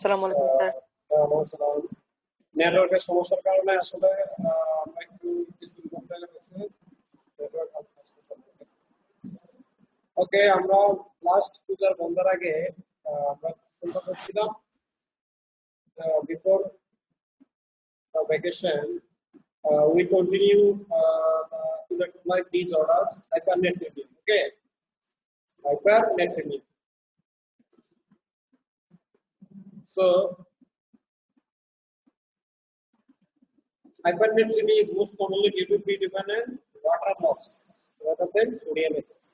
আসসালামু আলাইকুম স্যার। নেটওয়ার্কের সমস্যার কারণে আসলে আমরা একটু কিছু করতে হয়েছে। ওকে, আমরা লাস্ট পূজার বন্ধের আগে আমরা চিন্তা করছিলাম before the vacation we continue the electrolyte disorders hypernatremia. Okay, hypernatremia. So hypernatremia is most commonly due to predependent water loss rather than sodium excess.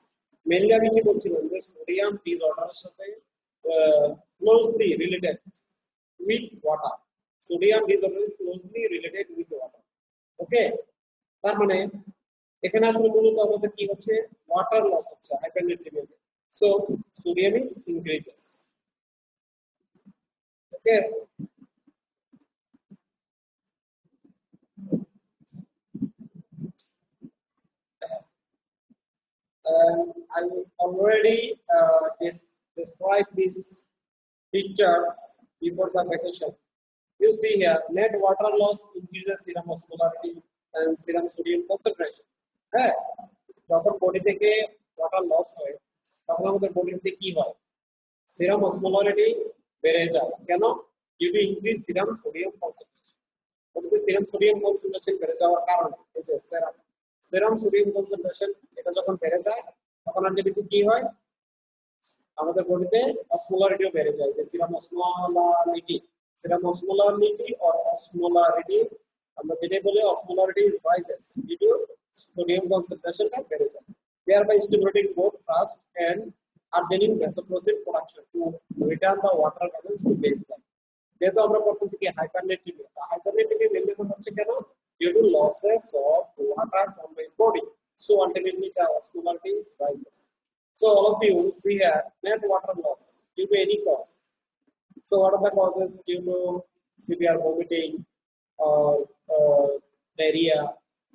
Mainly আমি কি বলছিলাম যে সোডিয়াম ডিসঅর্ডারের সাথে closely related with water. Sodium disorder is closely related with water. Okay, তার মানে এখানে আসলে মূলত আমাদের কি হচ্ছে ওয়াটার লস হচ্ছে hypernatremia. So sodium is increases. Okay. I already described these pictures before the vacation. You see here, net water loss increases serum osmolarity and serum sodium concentration. হ্যাঁ, যখন বডি থেকে ওয়াটার লস হয় তখন আমাদের বডিতে কি হয়? serum osmolarity বেড়ে যায়। কেন? due to increase serum sodium concentration. বডিতে serum sodium concentration বেড়ে যাওয়ার কারণে এই যে serum sodium concentration এটা যখন বেড়ে যায় তখন আলটিমেটলি কি হয়? আমাদের বডিতে অসমোলারিটিও বেড়ে যায়। যে serum osmolarity or osmolarity আমরা যেটাই বলি osmolarity is rises due to sodium concentration টা বেড়ে যায়, thereby stimulating both thrust and arginine vasopressin production to return the water balance to baseline. যেহেতু আমরা করতেছি কি hypernatremia, the hypernatremia mainly হচ্ছে কেন? due to losses of water from the body, so ultimately the osmolarity is rises. So all of you see here net water loss due to any cause. So what are the causes? Due to severe vomiting or diarrhea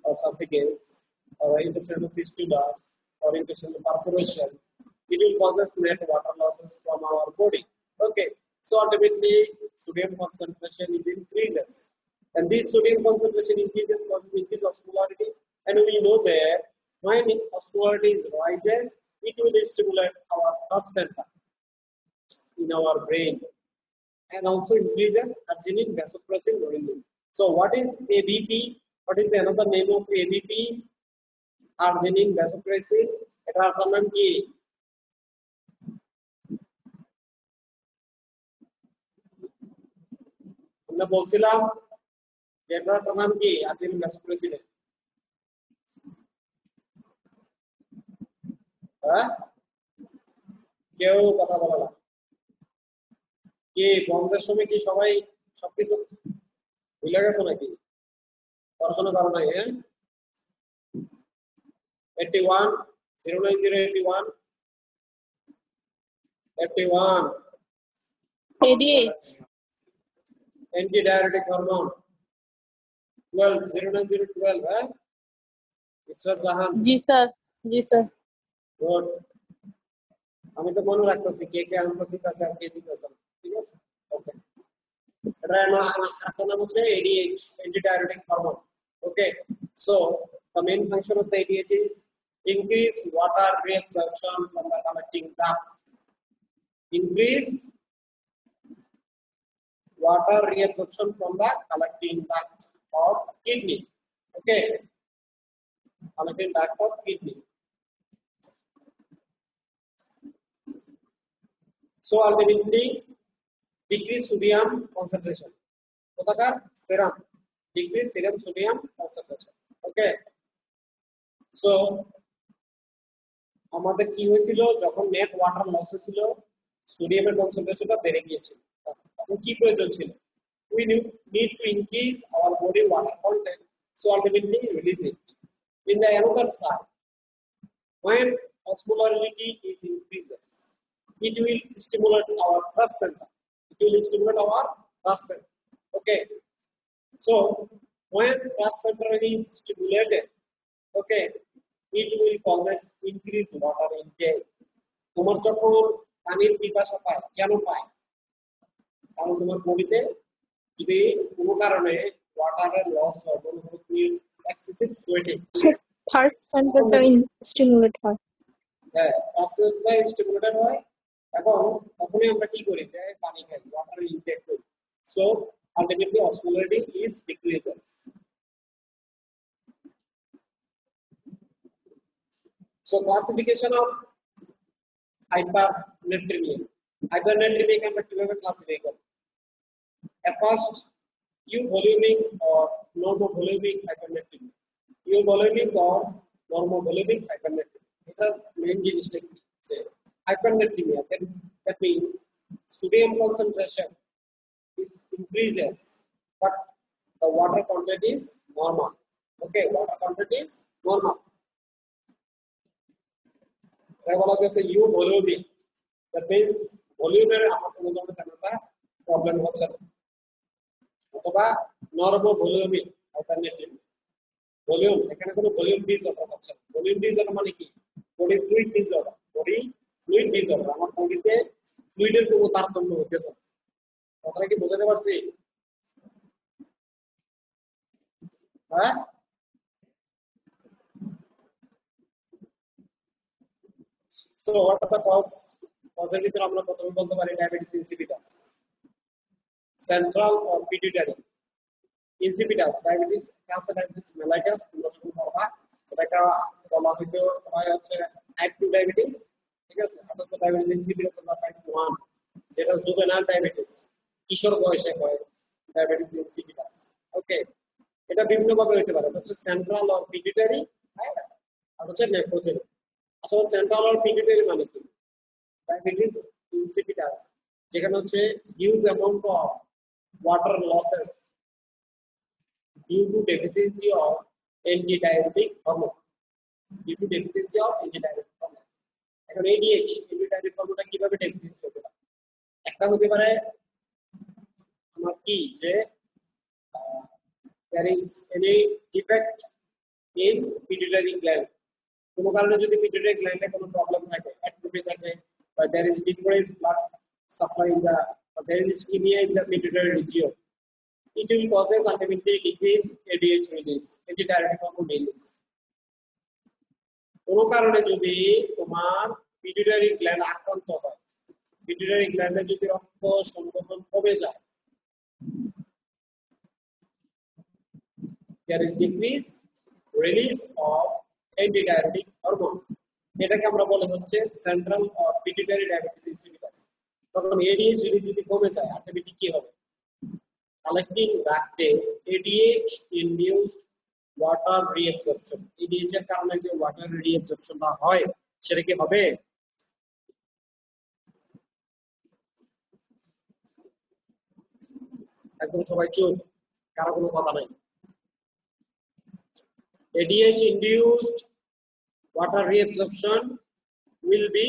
or something else, or intestinal fistula or intestinal perforation, it will causes net water losses from our body. Okay, so ultimately sodium concentration is increases, and this sodium concentration increases causes increase osmolarity, and we know that when osmolarity rises, it will stimulate our trust center in our brain and also increases arginine vasopressin release. So what is ABP? What is the another name of ABP? Arginine vasopressin. এটার নাম কি? আমরা বলছিলাম যে এটার নাম কি? arginine vasopressin. হ্যাঁ, কেউ কথা বলে না কি? বন্ধের সময় কি সবাই সবকিছু ভুলে গেছো নাকি? পড়াশোনা করো নাই? হ্যাঁ, 81 09081 81 ADH antidiuretic hormone 12 09012. হ্যাঁ, ইসরাত জাহান। জি স্যার, জি স্যার। গুড, আমি তো মনে রাখতেছি কে কে আনসার দিতেছে আর কে দিতেছে না। ঠিক আছে, ওকে। এটা একটা নাম হচ্ছে ADH, antidiuretic hormone. Okay, so the main function of the ADH is increase water reabsorption from the collecting duct. Increase water reabsorption from the collecting duct of kidney. Okay, collecting duct of kidney. So ultimately decrease sodium concentration. কোথাকার? serum. Decrease serum sodium concentration. Okay, so আমাদের কি হয়েছিল? যখন net water loss ছিল, সোডিয়ামের কনসেন্ট্রেশনটা বেড়ে গিয়েছিল, তখন কি প্রয়োজন ছিল? we need to increase our body water content, so ultimately release it. In the another side, when osmolarity is increases, it will stimulate our trust center. It will stimulate our trust center. Okay, so when trust center is stimulated, okay, it will causes increase water intake. তোমার যখন পানির পিপাসা পায়, কেন পায়? কারণ তোমার বডিতে যদি কোনো কারণে ওয়াটারের লস হয়, মনে করো তুমি এক্সেসিভ সোয়েটিং, থার্স্ট তখন সেন্টারটা স্টিমুলেট হয়। হ্যাঁ রাস্তাটা স্টিমুলেটেড হয়, এবং তখনই আমরা কি করি যে পানি খাই, ওয়াটার ইনটেক করি। So ultimately osmolarity is decreases. So classification of hypernatremia. Hypernatremia আমরা কিভাবে ক্লাসিফাই করব? At first, euvolemic or normovolemic hypernatremia. Euvolemic or normovolemic hypernatremia. এটা মেইন জিনিসটা কি যে hypernatremia, that means sodium concentration is increases but the water content is normal. Okay, water content is normal. এটা বলা হচ্ছে euvolemic, that means ভলিউমের আমার কোনো ধরনের তেমনটা প্রবলেম হচ্ছে না। অথবা নরমোভলিউমিক অল্টারনেটিভ, ভলিউম এখানে কোনো ভলিউম ডিসঅর্ডার হচ্ছে না। ভলিউম ডিসঅর্ডার মানে কি? Body fluid disorder. Body fluid disorder, আমার বডিতে ফ্লুইডের কোনো তারতম্য হতেছে না। কথাটা কি বোঝাতে পারছি? হ্যাঁ, সো হোয়াট আর দ্য কজের ভিতরে আমরা প্রথমে বলতে পারি diabetes insipidus, central or pituitary. Insipidus diabetes, cancer diabetes mellitus, তোমরা যখন পড়বা এটাকে বলা হয়তো হয় হচ্ছে টাইপ 2 ডায়াবেটিস, ঠিক আছে? আর হচ্ছে ডায়াবেটিস ইনসিপিটাস হলো টাইপ 1, যেটা জুভেনাইল ডায়াবেটিস, কিশোর বয়সে হয় ডায়াবেটিস ইনসিপিটাস। ওকে, এটা বিভিন্ন ভাবে হতে পারে। এটা হচ্ছে সেন্ট্রাল অর পিটুইটারি, হ্যাঁ, আর হচ্ছে নেফ্রোজেনিক। আসলে সেন্ট্রাল অর পিটুইটারি মানে কি? ডায়াবেটিস ইনসিপিটাস যেখানে হচ্ছে huge amount of water losses due to deficiency of antidiuretic hormone, due to deficiency of antidiuretic hormone। এখন ADH antidiuretic হরমোনটা কিভাবে ডেফিসিয়েন্সি হতে পারে? একটা হতে পারে আমার কি যে there is any defect in pituitary gland, কোনো কারণে যদি পিটুইটারি গ্ল্যান্ডে কোনো প্রবলেম থাকে, অ্যাট্রোফি থাকে, বা there is decreased blood supply in the, or there is ischemia in the pituitary region, it will causes ultimately decrease ADH release, antidiuretic hormone release। কোনো কারণে যদি তোমার পিটুইটারি গ্ল্যান্ড আক্রান্ত হয়, পিটুইটারি গ্ল্যান্ডে যদি রক্ত সংবহন কমে যায়, there is decrease release of antidiuretic hormone, এটাকে আমরা বলে হচ্ছে central or pituitary diabetes insipidus. তখন এডিএইচ রিলিজ যদি কমে যায়, আলটিমেটলি কি হবে? কালেক্টিং ডাক্টে ADH induced water reabsorption, ADH এর কারণে যে ওয়াটার রিঅ্যাবসর্পশনটা হয় সেটা কি হবে? একদম সবাই চুপ, কারো কোনো কথা নাই। ADH induced water reabsorption will be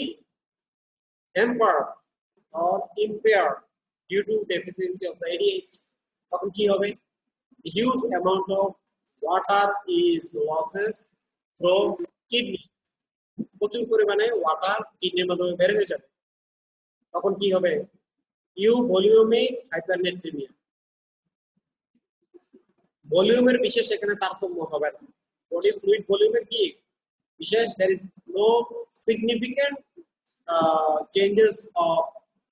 hampered or impaired due to deficiency of the ADH। তখন কি হবে? Huge amount of water is losses from kidney, প্রচুর পরিমাণে ওয়াটার কিডনির মাধ্যমে বের হয়ে যাবে। তখন কি হবে? ইউভলিউমিক হাইপারনেট্রিমিয়া। ভলিউমের বিশেষ এখানে তারতম্য হবে না। বডি ফ্লুইড ভলিউমের কি বিশেষ, there is no significant changes of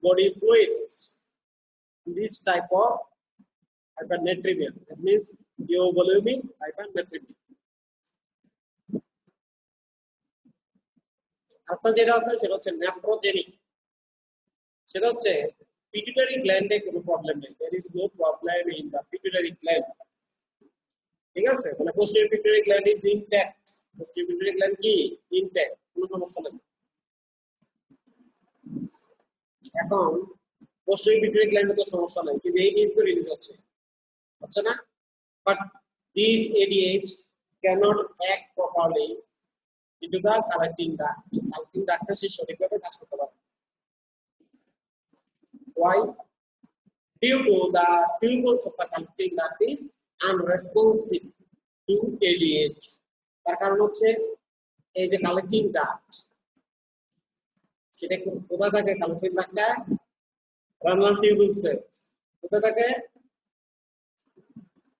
body fluids in this type of hypernatremia, that means euvolemic hypernatremia। আরেকটা যেটা আছে সেটা হচ্ছে নেফ্রোজেনিক, সেটা হচ্ছে পিটুইটারি গ্ল্যান্ডে কোনো প্রবলেম নেই, there is no problem in the pituitary gland, ঠিক আছে? মানে posterior pituitary gland is intact, posterior pituitary gland কি intact, কোনো সমস্যা নেই। এখন posterior pituitary gland তো সমস্যা নাই, কিন্তু ADH তো রিলিজ হচ্ছে না, but these ADH cannot act properly into the collecting duct, collecting duct সে সঠিকভাবে কাজ করতে পারে। Why? Due to the tubules of the collecting duct is unresponsive to ADH। তার কারণ হচ্ছে এই যে কালেক্টিং ডাক্ট, সেটা কোথায় থাকে? কালেক্টিং ডাক্টটা রানাল টিউবুলসে, কোথায় থাকে?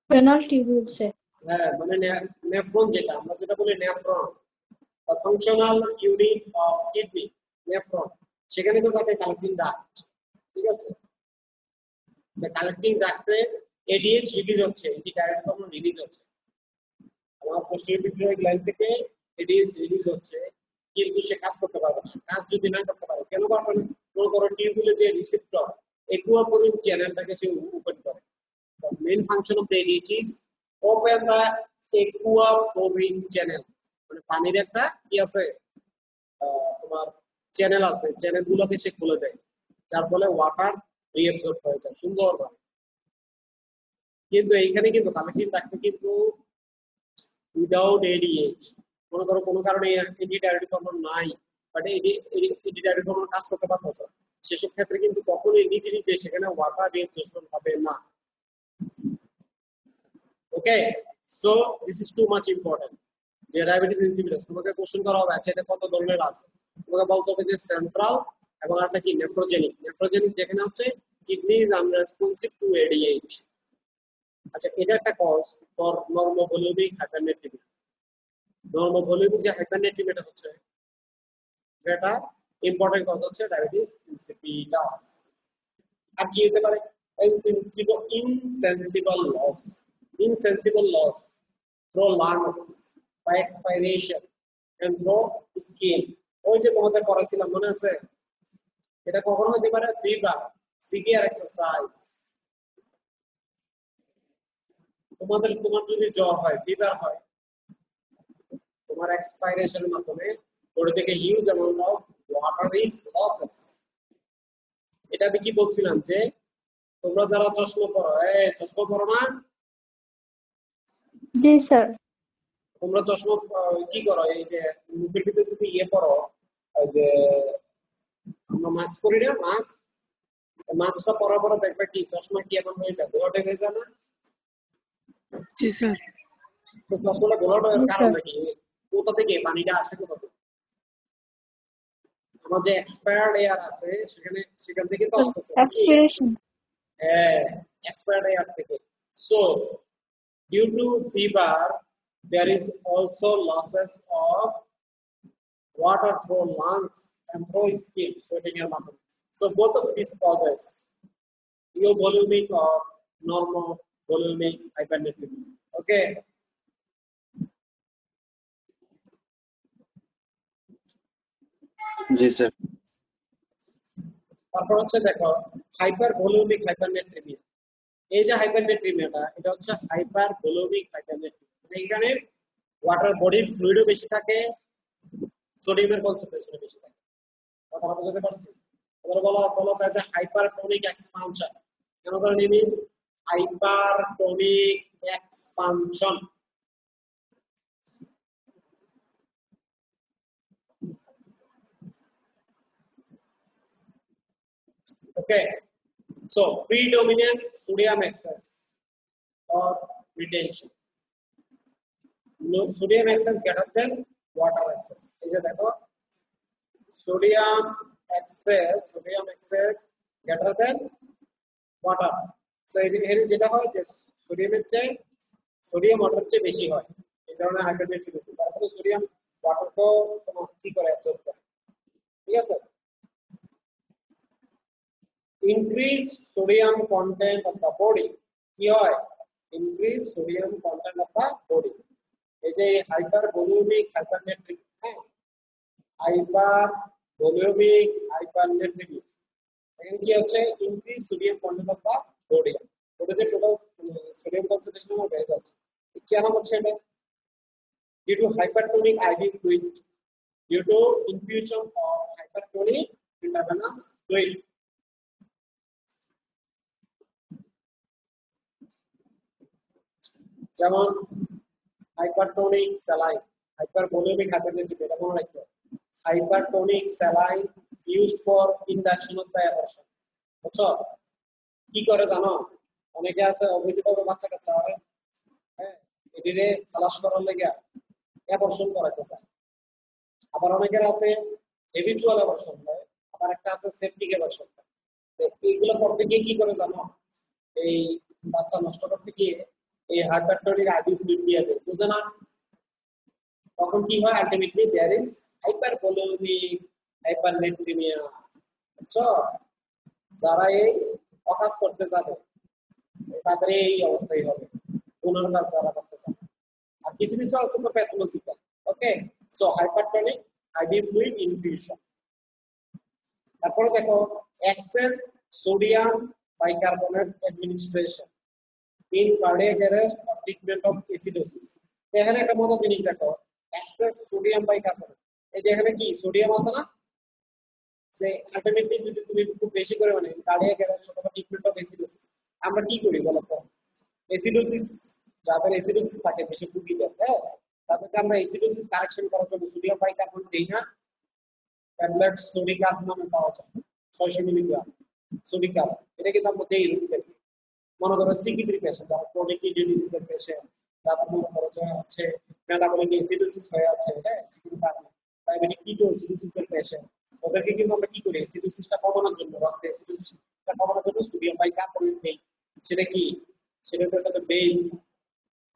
renal tubules হ্যাঁ, মানে নেফ্রন, যেটা আমরা যেটা বলি nephron, the functional unit of kidney, nephron, সেখানে তো থাকে কালেক্টিং ডাক্ট। ঠিক আছে, কালেক্টিং ডাক্টে এডিএইচ রিলিজ হচ্ছে, এটি ডাইরেক্ট হরমোন রিলিজ হচ্ছে, আমার পোস্টেরিয়র পিটুইটারি গ্ল্যান্ড থেকে এডিএইচ রিলিজ হচ্ছে, কিন্তু সে কাজ করতে পারবে না। কাজ যদি না করতে পারে, কেন পারবে না? মনে করো টিউবুলের যে রিসেপ্টর একুয়াপোরিন চ্যানেলটাকে সে ওপেন করে। The main function of the ADH is open the aquaporine channel, মানে পানির একটা কি আছে, তোমার চ্যানেল আছে, চ্যানেল গুলোকে সে খুলে দেয়, যার ফলে ওয়াটার রিঅ্যাবসর্ব হয়ে যায় সুন্দরভাবে। কিন্তু এইখানে কিন্তু কালেক্টিং ডাক্টে কিন্তু উইদাউট এডিএইচ, মনে করো কোনো কারণে অ্যান্টিডায়াবেটিক হরমোন নাই, বাট অ্যান্টিডায়াবেটিক হরমোন কাজ করতে পারতেছে, সেসব ক্ষেত্রে কিন্তু কখনোই নিজে নিজে সেখানে ওয়াটার রিঅ্যাবসর্পশন হবে না। Okay, so this is too much important. যে ডায়াবেটিস ইনসিপিডাস তোমাকে কোশ্চেন করা হবে, আচ্ছা এটা কত ধরনের আছে, তোমাকে বলতে হবে যে সেন্ট্রাল এবং আরেকটা কি নেফ্রোজেনিক। নেফ্রোজেনিক যেখানে হচ্ছে কিডনি ইজ আনরেসপন্সিভ টু এডিএইচ। আচ্ছা, এটা একটা কজ ফর নরমোভলিউমিক হাইপারনেট্রিমিয়া। নরমোভলিউমিক যে হাইপারনেট্রিমিয়াটা হচ্ছে, এটা ইম্পর্টেন্ট কজ হচ্ছে ডায়াবেটিস ইনসিপিডাস। আর কি হতে পারে? Insensible loss, insensible loss through lungs by expiration and through skin। ওই যে তোমাদের পড়াছিলাম মনে আছে? এটা কখন হতে পারে? Fever, severe exercise. তোমার যদি জ্বর হয়, ফিভার হয়, তোমার এক্সপাইরেশনের মাধ্যমে বডি থেকে huge amount of water is losses. এটা আমি কি বলছিলাম যে তোমরা যারা চশমা পরো, চশমা পরো না? জি স্যার। তোমরা চশমা কি করো? এই যে মুখের ভিতরে তুমি ইয়ে পরো, ওই যে আমরা মাস্ক পরি না, মাস্কটা পরার পরে দেখবে কি চশমা কি এমন হয়ে যায়, গোলাটে হয়ে যায় না? জি স্যার। তো চশমাটা গোলাটে হওয়ার জি কারণ স্যার। নাকি? কোথা থেকে পানিটা আসে? কোথা থেকে? আমার যে এক্সপায়ার্ড এয়ার আছে সেখান থেকে তো আসতেছে নাকি? এক্সপিরেশন। হ্যাঁ, এক্সপায়ার্ড এয়ার থেকে। So due to fever there is also losses of water through lungs and through skin, sweating এর মাধ্যমে। So both of these causes eovolumic or normovolumic hypernatremia. Okay, G sir. তারপর হচ্ছে দেখো হাইপারভলিউমিক হাইপারনেট্রিমিয়া। এই যে হাইপারনেট্রিমিয়াটা, এটা হচ্ছে হাইপারভলিউমিক হাইপারনেট্রিমিয়া, মানে এখানে ওয়াটার বডির ফ্লুইডও বেশি থাকে, সোডিয়ামের কনসেন্ট্রেশনও বেশি থাকে। কথাটা বুঝতে পারছি? এবার বলা যায় যে hypertonic expansion. Another name is hypertonic expansion. Okay, so predominant sodium excess or retention. No, sodium excess greater than water excess. এই যে দেখো, sodium excess greater than water. So এখানে যেটা হয় যে সোডিয়াম ওয়াটার চেয়ে বেশি হয়, এই কারণে হাইপারনেট্রিমিয়া। তারপরে সোডিয়াম ওয়াটারকে তোমার কি করে অ্যাবজর্ব করে। ঠিক আছে, increase sodium content of the body, কি হয়? increase sodium content of the body। এই যে হাইপারভলিউমিক হাইপারনেট্রিক, হ্যাঁ, হাইপারভলিউমিক হাইপারনেট্রিমিয়া, এখানে কি হচ্ছে? increase sodium content of the body, বডিতে টোটাল সোডিয়াম কনসেন্ট্রেশন বেড়ে যাচ্ছে। কেন হচ্ছে এটা? due to hypertonic IV fluid, due to infusion of hypertonic intravenous fluid। যেমন হাইপারটোনিক স্যালাইন, হাইপারভলিউমিক হাইপারনেট্রিক, এটা মনে রাখতে হবে। Hypertonic saline used for induction of the abortion. বুঝছো? কি করে জানো? অনেকে আছে অবৈধভাবে বাচ্চা কাচ্চা হয়, হ্যাঁ, এটিরে খালাস করার লেগে অ্যাবর্শন করাতে চায়। আবার অনেকের আছে হেবিচুয়াল অ্যাবর্শন হয়, আবার একটা আছে সেপটিক অ্যাবর্শন হয়। এইগুলো করতে গিয়ে কি করে জানো? এই বাচ্চা নষ্ট করতে গিয়ে এই হাইপারটনিক আইভি ফ্লুইড দিয়ে দেয়, বুঝে না? তখন কি হয়? Ultimately there is hypervolaemic hypernatraemia. বুঝছো? যারা এই অকাজ করতে যাবে তাদের এই অবস্থাই হবে, পুনর্কাজ যারা করতে চাবে। আর কিছু কিছু আছে তো pathological. Okay, so hypertonic IV fluid infusion. তারপরে দেখো excess sodium bicarbonate administration in cardiac arrest or treatment of acidosis. এখানে একটা মজার জিনিস দেখো, এক্সেস সোডিয়াম বাইকার্বনেট, এই যে এখানে কি সোডিয়াম আছে না, সে আলটিমেটলি যদি তুমি খুব বেশি করে মানে কার্ডিয়াক অ্যারেস্ট অথবা ট্রিটমেন্ট অফ অ্যাসিডোসিস, আমরা কি করি বলো তো? অ্যাসিডোসিস, যাদের অ্যাসিডোসিস থাকে বেশি রোগীদের, হ্যাঁ, তাদেরকে আমরা অ্যাসিডোসিস কারেকশন করার জন্য সোডিয়াম বাইকার্বনেট দেই না? ট্যাবলেট সোডিকাপ নামে পাওয়া যায় 600 মিলিগ্রাম সোডিকাপ, এটা কিন্তু আমরা দেই রোগীদেরকে। মনে করো সিকিউরিটি পেশেন্ট, যারা ক্রনিক কিডনি ডিজিজের পেশেন্ট, যাদের মনে করো যে হচ্ছে মেটাবলিক অ্যাসিডোসিস হয়ে আছে, হ্যাঁ, যেগুলো কারণে ডায়াবেটিক কিটোসিডোসিসের পেশেন্ট, ওদেরকে কিন্তু আমরা কি করি? অ্যাসিডোসিসটা কমানোর জন্য, রক্তে অ্যাসিডোসিসটা কমানোর জন্য সোডিয়াম বাইকার্বনেট দেই। সেটা কি? সেটা হচ্ছে একটা বেস,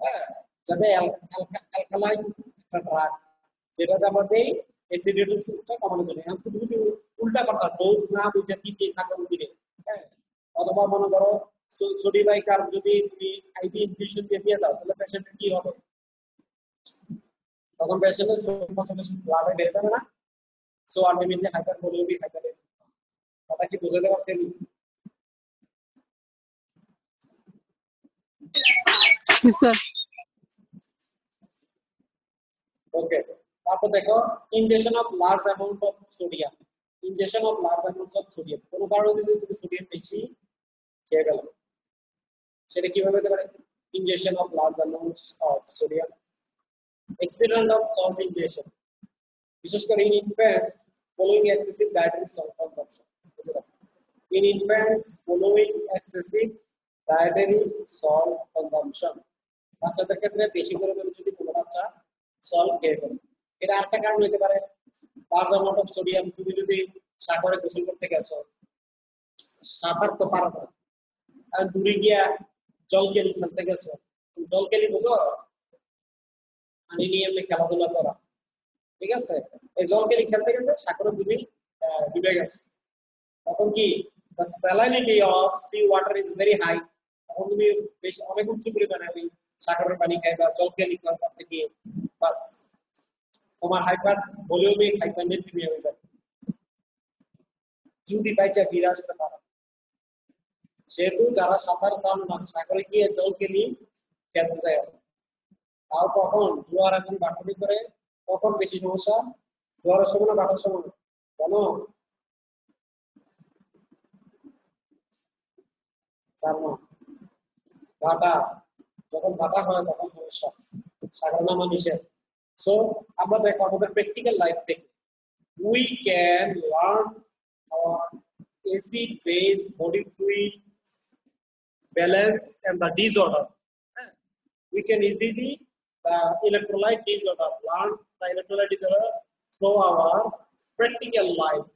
হ্যাঁ, যাতে অ্যালকালাইন একটা ড্রাগ, যেটাতে আমরা দেই অ্যাসিডোসিসটা কমানোর জন্য। এখন তুমি যদি উল্টা পাল্টা ডোজ না বুঝে কি কি থাকো দিনে, হ্যাঁ, অথবা মনে করো সোডিবাইকার যদি তুমি আইভি ইনফিউশন দিয়ে দাও, তাহলে পেশেন্টের কি হবে? তখন পেশেন্টের সোডিয়াম কনসেন্ট্রেশন ব্লাডে বেড়ে যাবে না? So ultimately hypervolaemic hypertension. কথা কি বুঝাতে পারছেন? জি স্যার। ওকে, তারপর দেখো injection of large amount of sodium. Injection of large amount of sodium, কোনো কারণে যদি তুমি সোডিয়াম বেশি খেয়ে গেল, সেটা কিভাবে হতে পারে? Injection of large amounts of sodium. Accident of salt injection, বিশেষ করে in infants following excessive dietary salt consumption. In infants following excessive dietary salt consumption, বাচ্চাদের ক্ষেত্রে বেশি পরিমাণে যদি কোনো বাচ্চা সল্ট খেয়ে ফেলে, এটা আরেকটা কারণ হতে পারে। লার্জ অ্যামাউন্ট অফ সোডিয়াম, তুমি যদি সাগরে গোসল করতে গেছো, সাঁতার তো পারো না, আর দূরে গিয়া জল কেলি খেলতে গেছো, জল কেলি বুঝো? পানি নিয়ে এমনি খেলাধুলা করা, ঠিক আছে? এই জল কেলি খেলতে খেলতে সাগরে তুমি ডুবে গেছো, তখন কি the salinity of sea water is very high, তখন তুমি বেশি অনেক উচ্চ পরিমাণে ওই সাগরের পানি খাইবা, জল কেলি করতে গিয়ে, বাস তোমার হাইপার ভলিউমিক হাইপারনেট্রিমিয়া হয়ে যাবে, যদি বাইচা ফিরে আসতে পারো। যেহেতু যারা সাঁতার জানো না, সাগরে গিয়ে জল কেলি খেলতে যায়, তাও কখন জোয়ার এখন বাটনি করে, কখন বেশি সমস্যা? জোয়ারের সময় না বাটার সময়? জানো? জানো ভাটা, যখন ভাটা হয় তখন সমস্যা, সাগর নামা নিষেধ। সো আমরা দেখো আমাদের প্র্যাকটিক্যাল লাইফ থেকে we can learn our acid base body fluid balance and the disorder. We can easily the electrolyte disorder, learn the electrolyte disorder through our practical life.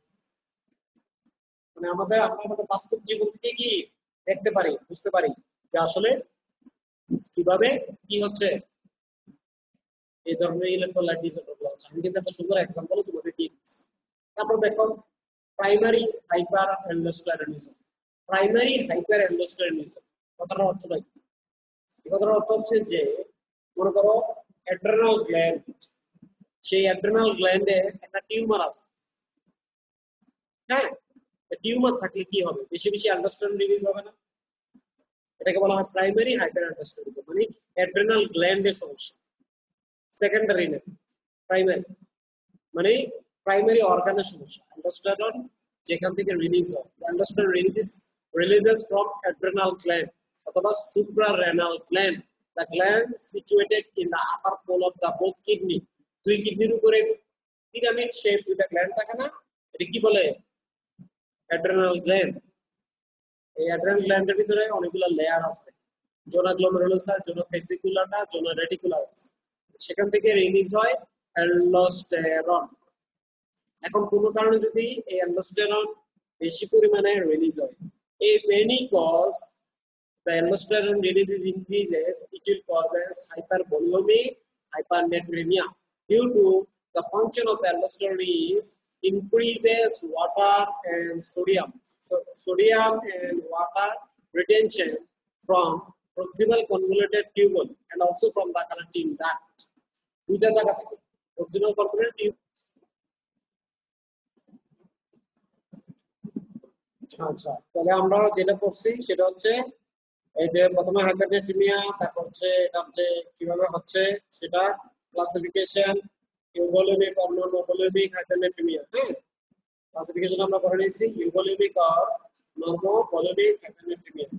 মানে আমরা আমাদের বাস্তব জীবন থেকে কি দেখতে পারি, বুঝতে পারি যে আসলে কিভাবে কি হচ্ছে এই ধরনের ইলেকট্রোলাইট ডিসঅর্ডার গুলো হচ্ছে। আমি কিন্তু একটা সুন্দর এক্সাম্পল তোমাদের দিয়ে দিচ্ছি। তারপর দেখো প্রাইমারি হাইপার অ্যান্ডোস্টেরনিজম। প্রাইমারি হাইপার অ্যান্ডোস্টেরনিজম কথাটার অর্থটা কি? এই কথাটার অর্থ হচ্ছে যে মনে করো অ্যাড্রেনাল গ্ল্যান্ড, সেই অ্যাড্রেনাল গ্ল্যান্ডে একটা টিউমার আছে, হ্যাঁ, টিউমার থাকলে কি হবে? বেশি বেশি অ্যান্ডোস্টেরন রিলিজ হবে না? এটাকে বলা হয় প্রাইমারি হাইপার অ্যান্ডোস্টেরনিজম, মানে অ্যাড্রেনাল গ্ল্যান্ডের সমস্যা। সেকেন্ডারি না, প্রাইমারি মানে প্রাইমারি অর্গানের সমস্যা। অ্যান্ডোস্টেরন যেখান থেকে রিলিজ হয়, aldosterone releases from adrenal gland অথবা suprarenal gland, the gland situated in the upper pole of the both kidney. দুই কিডনির উপরে পিরামিড শেপ দুইটা গ্ল্যান্ড থাকে না, এটা কি বলে? Adrenal gland. এই অ্যাড্রেনাল গ্ল্যান্ডের ভিতরে অনেকগুলো লেয়ার আছে, জোনা গ্লোমেরুলাস, জোনা ভেসিকুলাটা, জোনা রেটিকুলাস, সেখান থেকে রিলিজ হয় অ্যালডোস্টেরন। এখন কোনো কারণে যদি এই অ্যালডোস্টেরন বেশি পরিমাণে রিলিজ হয়, এই many cause the aldosterone release increases, it will causes hypervolemic hypernatremia. Due to the function of the aldosterone is increases water and sodium. So sodium and water retention from proximal convoluted tubule and also from the collecting duct. দুইটা জায়গা থাকে proximal convoluted tube। আচ্ছা, তাহলে আমরা যেটা পড়ছি সেটা হচ্ছে এই যে প্রথমে হাইপারনেট্রিমিয়া, তারপর হচ্ছে এটা যে কিভাবে হচ্ছে সেটা ক্লাসিফিকেশন, ইউভলিউমিক অর নন ইউভলিউমিক হাইপারনেট্রিমিয়া। হ্যাঁ, ক্লাসিফিকেশন আমরা করে নিয়েছি ইউভলিউমিক অর নন ভলিউমিক হাইপারনেট্রিমিয়া।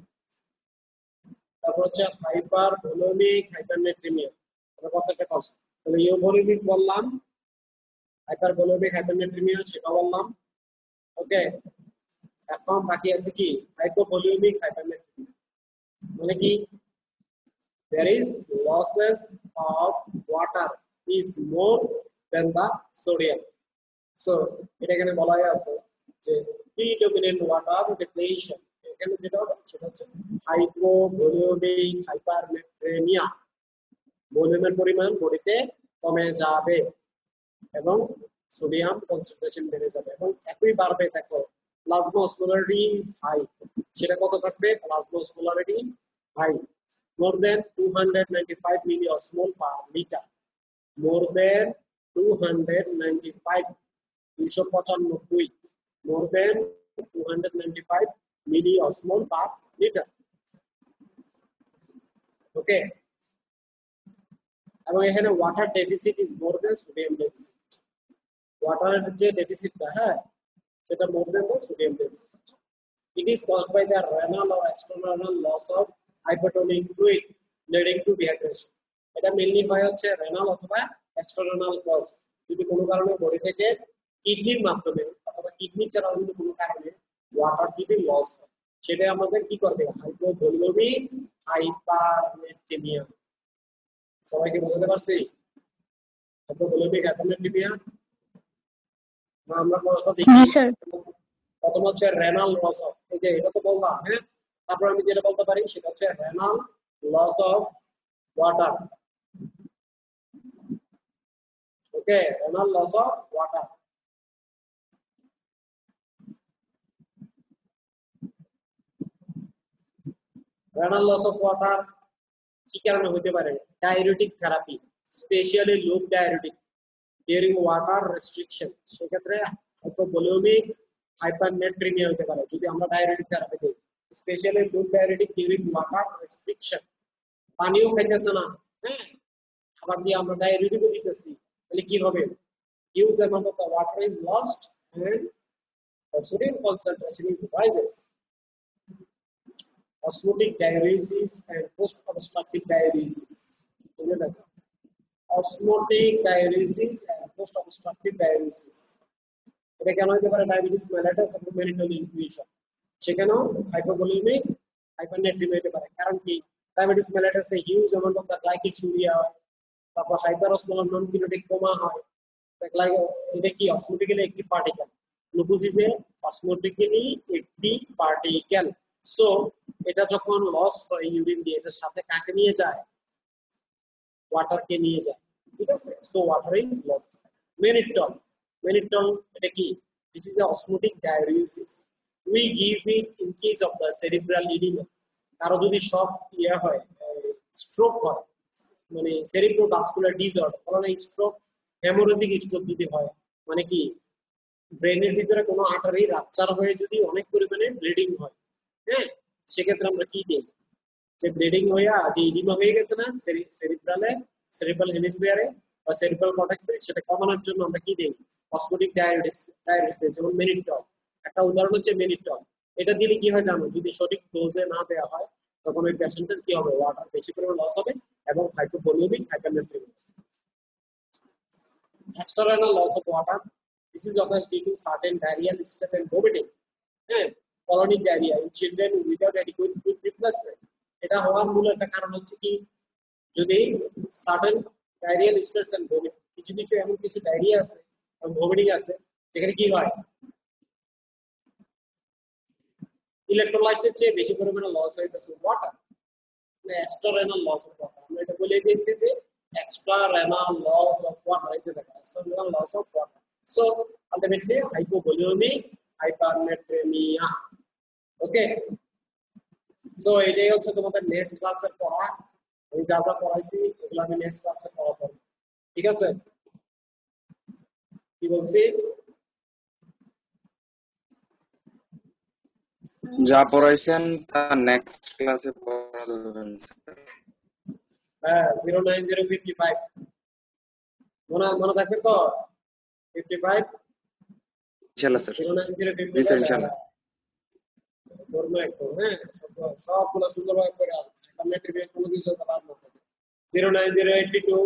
তারপর হচ্ছে হাইপারভলিউমিক হাইপারনেট্রিমিয়া। আমরা প্রত্যেকটা কথা তাহলে ইউভলিউমিক বললাম, হাইপারভলিউমিক হাইপারনেট্রিমিয়া সেটা বললাম। ওকে, এখন বাকি আছে কি হাইপোভলিউমিক হাইপারনেট্রিমিয়া। মানে কি there is losses of water is more than the sodium. So এটা এখানে বলা আছে যে predominant water depletion, এখানে যেটা হবে সেটা হচ্ছে হাইপোভলিউমিক হাইপারনেট্রিমিয়া। ভলিউমের পরিমাণ বডিতে কমে যাবে এবং সোডিয়াম কনসেন্ট্রেশন বেড়ে যাবে এবং একই বাড়বে। দেখো প্লাজমা অসমোলারিটি ইজ হাই, সেটা কত থাকবে? Plasma osmolarity high, more than 295 milliosmol per liter, more than 295, 295, more than 295 milliosmol per liter। Okay, এবং এখানে water deficit is more than sodium deficit. ওয়াটারের যে ডেফিসিটটা, হ্যাঁ, সেটা more than the sodium deficit. It is caused by the renal or extrarenal loss of hypertonic fluid leading to dehydration. এটা mainly হয় হচ্ছে রেনাল অথবা এক্সট্রারেনাল কজ। যদি কোনো কারণে বডি থেকে কিডনির মাধ্যমে অথবা কিডনি ছাড়া অন্য কোনো কারণে ওয়াটার যদি লস হয়, সেটা আমাদের কি করবে? হাইপোভলিউমিক হাইপারনেট্রিমিয়া। সবাইকে বুঝতে পারছি? হাইপোভলিউমিক হাইপারনেট্রিমিয়া না, আমরা কষ্টটা দেখি। জি স্যার। প্রথম হচ্ছে রেনাল লস অফ, এই যে এটা তো বললাম। হ্যাঁ, তারপর আমি যেটা বলতে পারি সেটা হচ্ছে renal loss of water. Okay, renal loss of water. Renal loss of water কি কারণে হতে পারে? Diuretic therapy, specially loop diuretic during water restriction, সেক্ষেত্রে হাইপোভলিউমিক হাইপারনেট্রিমিয়া হতে পারে যদি আমরা ডায়ুরেটিক থেরাপি দিই। Specially loop diuretic during water restriction, পানিও খাইতেছে না, হ্যাঁ, খাবার দিয়ে আমরা ডায়ুরেটিকও দিতেছি, তাহলে কি হবে? Huge amount of the water is lost and the sodium concentration is rises. Osmotic diuresis and post-obstructive diuresis. Osmotic diuresis and post-obstructive diuresis. এটা কেন হতে পারে? ডায়াবেটিস মেলাইটাস এবং মেরিটাল ইনফিউশন, সেখানেও হাইপোভলিউমিক হাইপারনেট্রিমিয়া হতে পারে। কারণ কি? ডায়াবেটিস মেলাইটাসে huge amount of the glycosuria হয়, তারপর হাইপারঅসমোলার নন কিনেটিক কোমা হয়। এটা কি অসমোটিক্যালি একটি পার্টিকেল, গ্লুকোজ ইজ এ অসমোটিক্যালি একটি পার্টিকেল। সো এটা যখন লস হয় ইউরিন দিয়ে, এটার সাথে কাকে নিয়ে যায়? ওয়াটারকে নিয়ে যায়, ঠিক আছে? So water is lost. Mannitol, mannitol এটা কি? This is a osmotic diuresis. We give it in case of the cerebral oedema. কারো যদি শক হয়, স্ট্রোক হয়, মানে সেরিব্রোভাস্কুলার ডিসঅর্ডার, মানে স্ট্রোক, হেমোরেজিক স্ট্রোক যদি হয়, মানে কি ব্রেনের ভিতরে কোনো আর্টারি রাপচার হয়ে যদি অনেক পরিমাণে ব্লিডিং হয়, হ্যাঁ, সেক্ষেত্রে আমরা কি দিই? যে ব্লিডিং হয়ে যে ইডিমা হয়ে গেছে না সেরিব্রালে, সেরিব্রাল হেমিস্ফিয়ারে বা সেরিব্রাল কর্টেক্সে, সেটা কমানোর জন্য আমরা কি দিই? অসমোটিক ডায়ুরেটিক্স দিই, যেমন মেনিটল। একটা উদাহরণ হচ্ছে মেনিটল। এটা দিলে কি হয় জানো? যদি সঠিক ডোজে না দেওয়া হয়, তখন ওই পেশেন্টের কি হবে? ওয়াটার বেশি পরিমাণে লস হবে এবং হাইপোভলিউমিক হাইপারনেট্রিমিয়া। External loss of water. This is occurs due to certain diarrheal state and vomiting. Colonic diarrhea in children without adequate food replacement. এটা হওয়ার মূল একটা কারণ হচ্ছে কি? যদি certain diarrheal states and vomiting, কিছু কিছু এমন কিছু ডায়রিয়া আছে এবং ভমিটিং আছে, যেখানে কি হয়? ইলেকট্রোলাইটের চেয়ে বেশি পরিমাণে লস হইতেছে ওয়াটার, মানে extra renal loss of water. আমরা এটা বলে দিয়েছি যে extra renal loss of water, এই যে দেখেন extra renal loss of water. So ultimately hypovolaemic hypernatraemia. Okay, so এটাই হচ্ছে তোমাদের নেক্সট ক্লাসের পড়া। আমি যা যা পড়াইছি এগুলো আমি নেক্সট ক্লাসে পড়াবো, ঠিক আছে? কি বলছি? যা পড়াইছেন তা নেক্সট ক্লাসে পড়াবেন স্যার। হ্যাঁ, 09055 মনে থাকবে তো? 55 ইনশাআল্লাহ স্যার। 09055 জি স্যার, ইনশাআল্লাহ। করবো একটু, হ্যাঁ সবগুলো সুন্দরভাবে করে আসবে, কোনো কিছু বাদ না থাকে। 09082